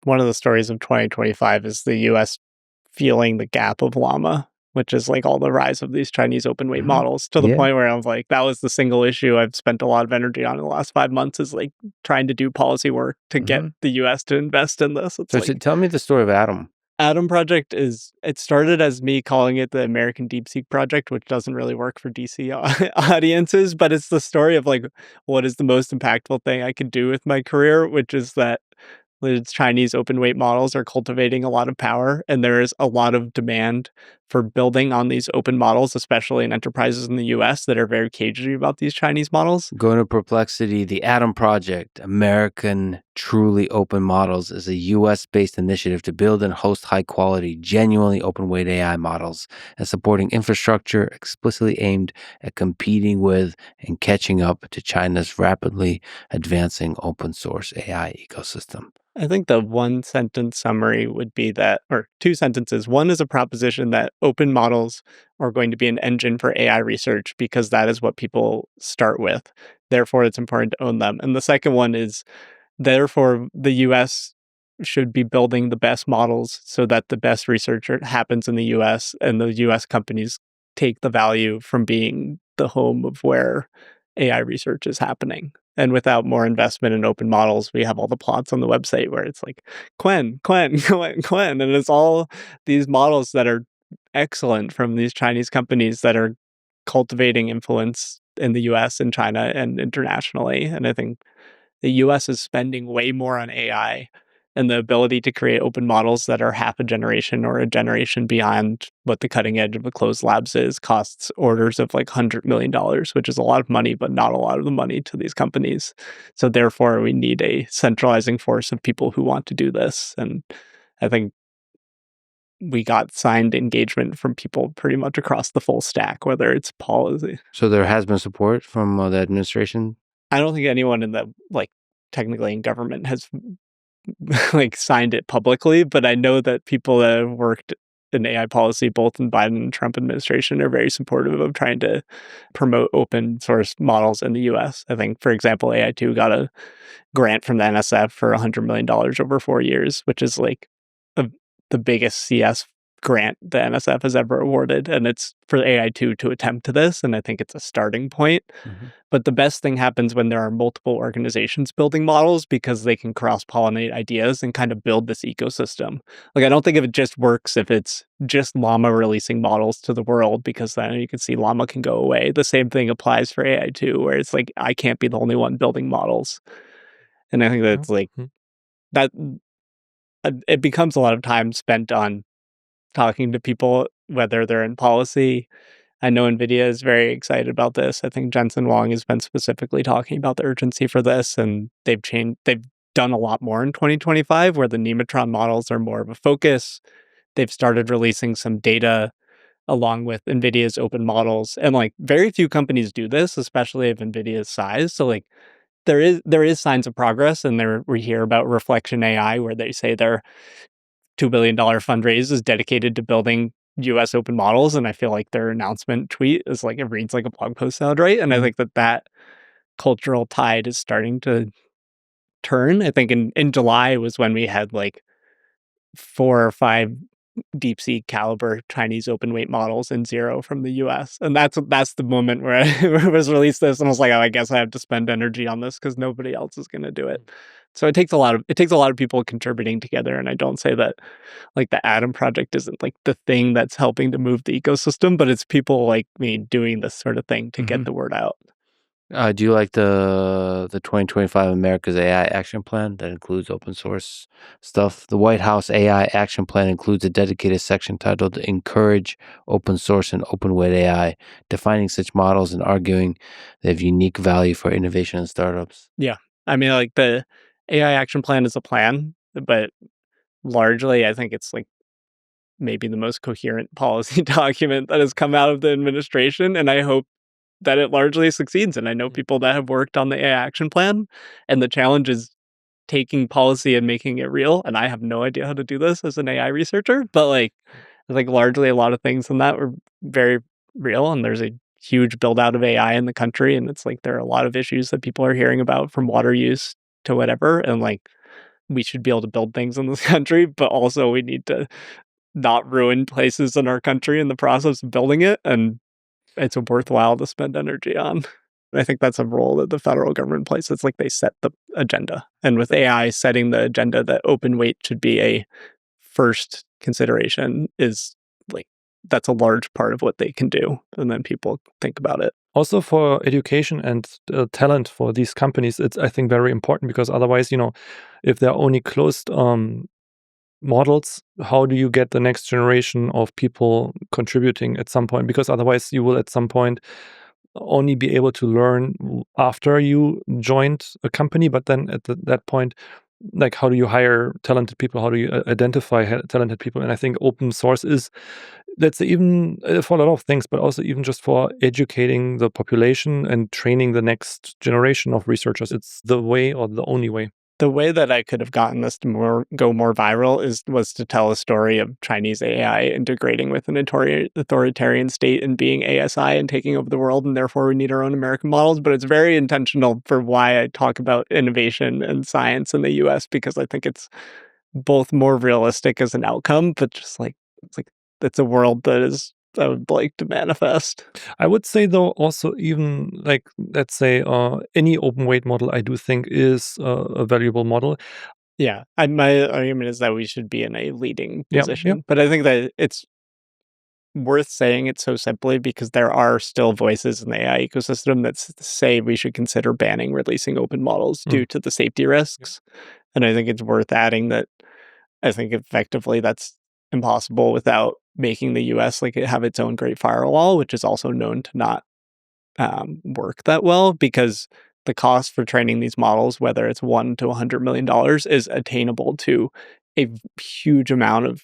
one of the stories of 2025 is the US feeling the gap of llama, which is like all the rise of these Chinese open weight models, to the Yeah. point where I was like, that was the single issue I've spent a lot of energy on in the last 5 months, is like trying to do policy work to get the US to invest in this. It's So like tell me the story of Atom. Atom Project it started as me calling it the American DeepSeek Project, which doesn't really work for DC audiences, but it's the story of like, what is the most impactful thing I could do with my career, which is that the Chinese open weight models are cultivating a lot of power, and there is a lot of demand for building on these open models, especially in enterprises in the US that are very cagey about these Chinese models. Going to Perplexity, the Atom Project, American Truly Open Models, is a US-based initiative to build and host high-quality, genuinely open-weight AI models and supporting infrastructure explicitly aimed at competing with and catching up to China's rapidly advancing open-source AI ecosystem. I think the one sentence summary would be that, or two sentences. One is a proposition that open models are going to be an engine for AI research because that is what people start with. Therefore, it's important to own them. And the second one is, therefore, the US should be building the best models so that the best research happens in the US, and the US companies take the value from being the home of where AI research is happening. And without more investment in open models, we have all the plots on the website where it's like Quen, Quen, Quen, Quen. And it's all these models that are excellent from these Chinese companies that are cultivating influence in the US and China and internationally. And I think the US is spending way more on AI, and the ability to create open models that are half a generation or a generation beyond what the cutting edge of the closed labs is costs orders of like $100 million, which is a lot of money, but not a lot of the money to these companies. So therefore, we need a centralizing force of people who want to do this. And I think we got signed engagement from people pretty much across the full stack, whether it's policy. So there has been support from the administration? I don't think anyone in the, like, technically in government has like signed it publicly, but I know that people that have worked in AI policy, both in Biden and Trump administration, are very supportive of trying to promote open source models in the US. I think, for example, AI2 got a grant from the NSF for $100 million over 4 years, which is like the biggest CS grant the NSF has ever awarded. And it's for AI2 to attempt this. And I think it's a starting point. But the best thing happens when there are multiple organizations building models, because they can cross-pollinate ideas and kind of build this ecosystem. Like, I don't think if it just works if it's just Llama releasing models to the world, because then you can see Llama can go away. The same thing applies for AI2, where it's like, I can't be the only one building models. And I think that's like, that it becomes a lot of time spent on talking to people, whether they're in policy. I know NVIDIA is very excited about this. I think Jensen Huang has been specifically talking about the urgency for this, and they've done a lot more in 2025, where the Nematron models are more of a focus. They've started releasing some data along with NVIDIA's open models, and like very few companies do this, especially of NVIDIA's size. So like there is signs of progress, and we hear about Reflection AI, where they say their $2 billion fundraise is dedicated to building US open models. And I feel like their announcement tweet is like, it reads like a blog post sound, right? And I think that cultural tide is starting to turn. I think in July was when we had like 4 or 5 DeepSeek caliber Chinese open weight models and 0 from the US. And that's the moment where I was released this, and I was like, oh, I guess I have to spend energy on this because nobody else is going to do it. So it takes a lot of people contributing together. And I don't say that like the Atom Project isn't like the thing that's helping to move the ecosystem, but it's people like me doing this sort of thing to get the word out. Do you like the 2025 America's AI Action Plan that includes open source stuff? The White House AI Action Plan includes a dedicated section titled Encourage Open Source and Open Weight AI, defining such models and arguing they have unique value for innovation and startups. Yeah. I mean, like the AI Action Plan is a plan, but largely I think it's like maybe the most coherent policy document that has come out of the administration. And I hope that it largely succeeds. And I know people that have worked on the AI Action Plan, and the challenge is taking policy and making it real. And I have no idea how to do this as an AI researcher, but like largely a lot of things in that were very real. And there's a huge build out of AI in the country. And it's like there are a lot of issues that people are hearing about, from water use to whatever. And like we should be able to build things in this country, but also we need to not ruin places in our country in the process of building it, and it's worthwhile to spend energy on. I think that's a role that the federal government plays. It's like they set the agenda. And with AI setting the agenda that open weight should be a first consideration is like that's a large part of what they can do. And then people think about it. Also for education and talent for these companies, it's, I think, very important, because otherwise, if they're only closed models, how do you get the next generation of people contributing at some point? Because otherwise you will at some point only be able to learn after you joined a company, but then at that point, like, how do you hire talented people? How do you identify talented people? And I think open source is, let's say, even for a lot of things, but also even just for educating the population and training the next generation of researchers. It's the way, or the only way. The way that I could have gotten this to go more viral was to tell a story of Chinese AI integrating with an authoritarian state and being ASI and taking over the world, and therefore we need our own American models. But it's very intentional for why I talk about innovation and science in the US, because I think it's both more realistic as an outcome, but just like it's a world I would like to manifest. I would say, though, also, even like, let's say, any open weight model, I do think is a valuable model. Yeah, my argument is that we should be in a leading Yeah, position, but I think that it's worth saying it so simply because there are still voices in the AI ecosystem that say we should consider banning releasing open models due to the safety risks. And I think it's worth adding that I think effectively that's impossible without making the US like have its own great firewall, which is also known to not work that well, because the cost for training these models, whether it's $1 to $100 million, is attainable to a huge amount of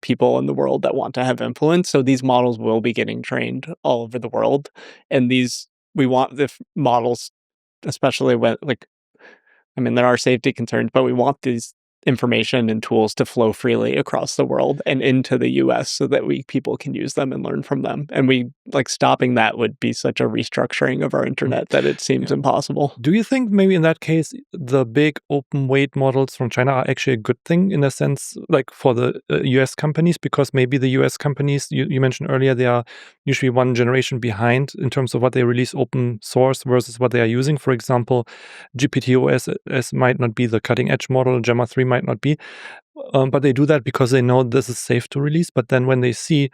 people in the world that want to have influence. So these models will be getting trained all over the world, and we want the models, especially when there are safety concerns, but we want these information and tools to flow freely across the world and into the US so that people can use them and learn from them. And stopping that would be such a restructuring of our internet that it seems impossible. Do you think maybe in that case, the big open weight models from China are actually a good thing, in a sense, like for the US companies? Because maybe the US companies, you mentioned earlier, they are usually one generation behind in terms of what they release open source versus what they are using. For example, GPT-OS might not be the cutting edge model, Gemma 3 might not be, but they do that because they know this is safe to release. But then when these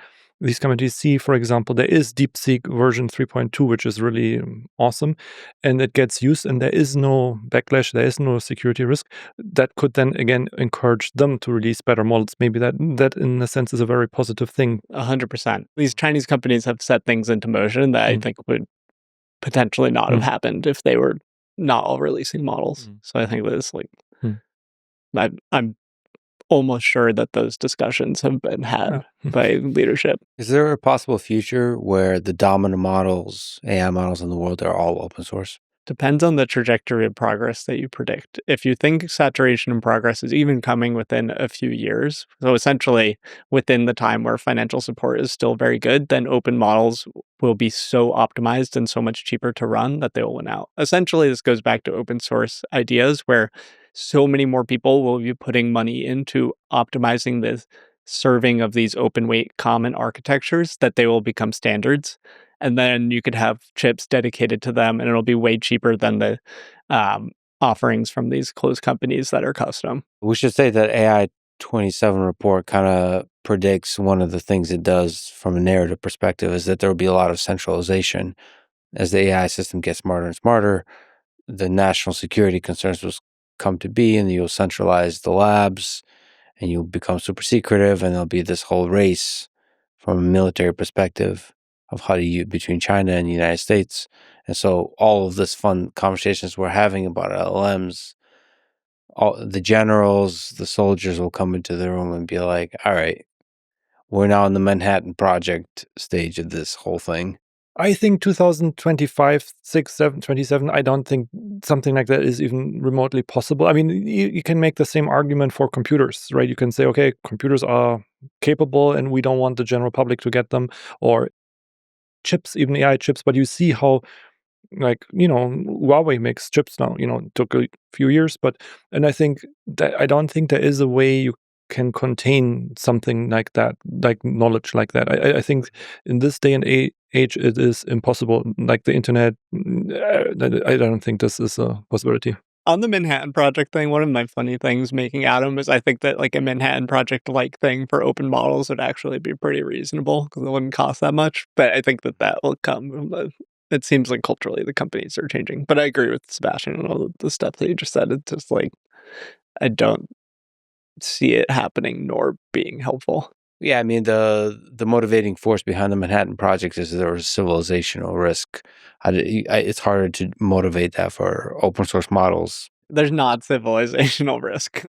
companies see, for example, there is DeepSeek version 3.2, which is really awesome, and it gets used, and there is no backlash, there is no security risk, that could then again encourage them to release better models. Maybe that in a sense is a very positive thing. 100%. These Chinese companies have set things into motion that I think would potentially not have happened if they were not all releasing models. So I think that it's I'm almost sure that those discussions have been had by leadership. Is there a possible future where the dominant models, AI models in the world, are all open source? Depends on the trajectory of progress that you predict. If you think saturation and progress is even coming within a few years, so essentially within the time where financial support is still very good, then open models will be so optimized and so much cheaper to run that they will win out. Essentially, this goes back to open source ideas where so many more people will be putting money into optimizing the serving of these open weight common architectures that they will become standards. And then you could have chips dedicated to them, and it'll be way cheaper than the offerings from these closed companies that are custom. We should say that AI 27 report kind of predicts one of the things it does from a narrative perspective is that there will be a lot of centralization. As the AI system gets smarter and smarter, the national security concerns will come to be, and you'll centralize the labs, and you'll become super secretive, and there'll be this whole race from a military perspective of how to use between China and the United States. And so all of this fun conversations we're having about LLMs, all the generals, the soldiers will come into the room and be like, all right, we're now in the Manhattan Project stage of this whole thing. I think 2025, 6, 7, 27, I don't think something like that is even remotely possible. I mean, you can make the same argument for computers, right? You can say, okay, computers are capable and we don't want the general public to get them, or chips, even AI chips, but you see how like, Huawei makes chips now. It took a few years, and I think that I don't think there is a way you can contain something like that, like knowledge like that. I think in this day and age it is impossible. Like the internet, I don't think this is a possibility. On the Manhattan Project thing, one of my funny things making Atom is I think that like a Manhattan Project-like thing for open models would actually be pretty reasonable because it wouldn't cost that much. But I think that will come. It seems like culturally the companies are changing. But I agree with Sebastian and all the stuff that he just said. It's just like I don't see it happening nor being helpful. Yeah, I mean the motivating force behind the Manhattan Project is there was civilizational risk. It's harder to motivate that for open source models. There's not civilizational risk.